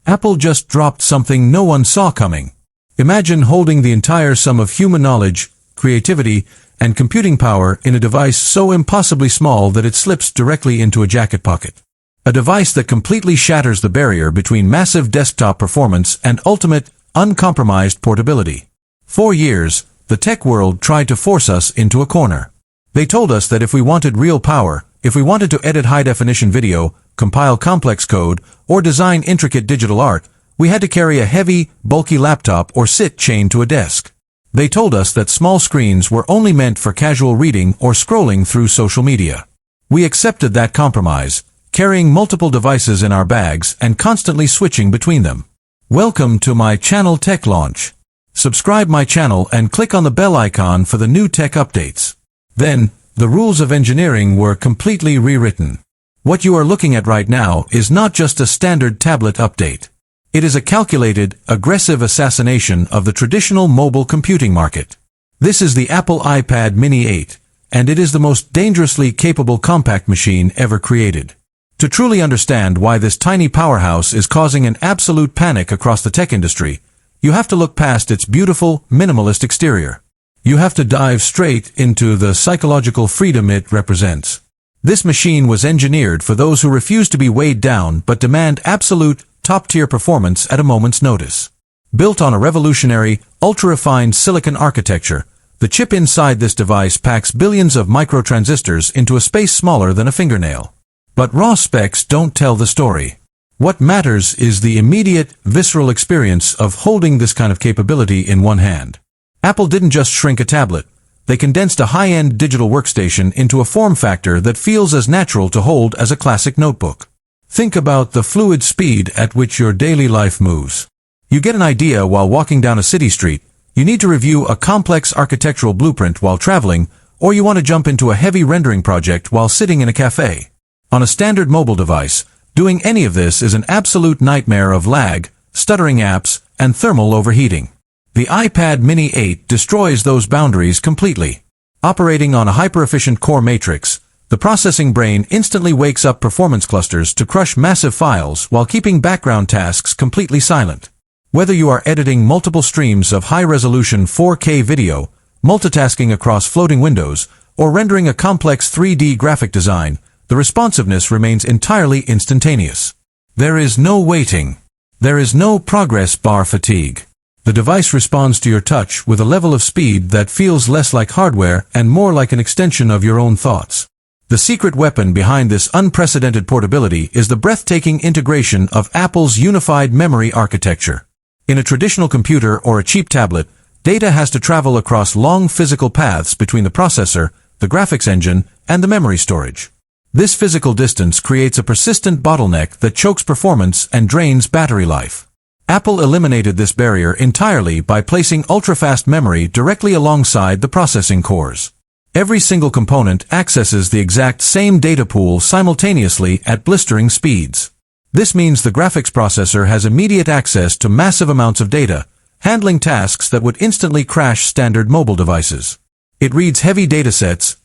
Apple just dropped something no one saw coming. Imagine holding the entire sum of human knowledge, creativity, and computing power in a device so impossibly small that it slips directly into a jacket pocket. A device that completely shatters the barrier between massive desktop performance and ultimate, uncompromised portability. For years, the tech world tried to force us into a corner. They told us that if we wanted real power, if we wanted to edit high-definition video, compile complex code, or design intricate digital art, we had to carry a heavy, bulky laptop or sit chained to a desk. They told us that small screens were only meant for casual reading or scrolling through social media. We accepted that compromise, carrying multiple devices in our bags and constantly switching between them. Welcome to my channel Tech Launch. Subscribe my channel and click on the bell icon for the new tech updates. Then, the rules of engineering were completely rewritten. What you are looking at right now is not just a standard tablet update. It is a calculated, aggressive assassination of the traditional mobile computing market. This is the Apple iPad Mini 8, and it is the most dangerously capable compact machine ever created. To truly understand why this tiny powerhouse is causing an absolute panic across the tech industry, you have to look past its beautiful, minimalist exterior. You have to dive straight into the psychological freedom it represents. This machine was engineered for those who refuse to be weighed down but demand absolute, top-tier performance at a moment's notice. Built on a revolutionary, ultra-refined silicon architecture, the chip inside this device packs billions of microtransistors into a space smaller than a fingernail. But raw specs don't tell the story. What matters is the immediate, visceral experience of holding this kind of capability in one hand. Apple didn't just shrink a tablet. They condensed a high-end digital workstation into a form factor that feels as natural to hold as a classic notebook. Think about the fluid speed at which your daily life moves. You get an idea while walking down a city street, you need to review a complex architectural blueprint while traveling, or you want to jump into a heavy rendering project while sitting in a cafe. On a standard mobile device, doing any of this is an absolute nightmare of lag, stuttering apps, and thermal overheating. The iPad Mini 8 destroys those boundaries completely. Operating on a hyper-efficient core matrix, the processing brain instantly wakes up performance clusters to crush massive files while keeping background tasks completely silent. Whether you are editing multiple streams of high-resolution 4K video, multitasking across floating windows, or rendering a complex 3D graphic design, the responsiveness remains entirely instantaneous. There is no waiting. There is no progress bar fatigue. The device responds to your touch with a level of speed that feels less like hardware and more like an extension of your own thoughts. The secret weapon behind this unprecedented portability is the breathtaking integration of Apple's unified memory architecture. In a traditional computer or a cheap tablet, data has to travel across long physical paths between the processor, the graphics engine, and the memory storage. This physical distance creates a persistent bottleneck that chokes performance and drains battery life. Apple eliminated this barrier entirely by placing ultra-fast memory directly alongside the processing cores. Every single component accesses the exact same data pool simultaneously at blistering speeds. This means the graphics processor has immediate access to massive amounts of data, handling tasks that would instantly crash standard mobile devices. It reads heavy datasets,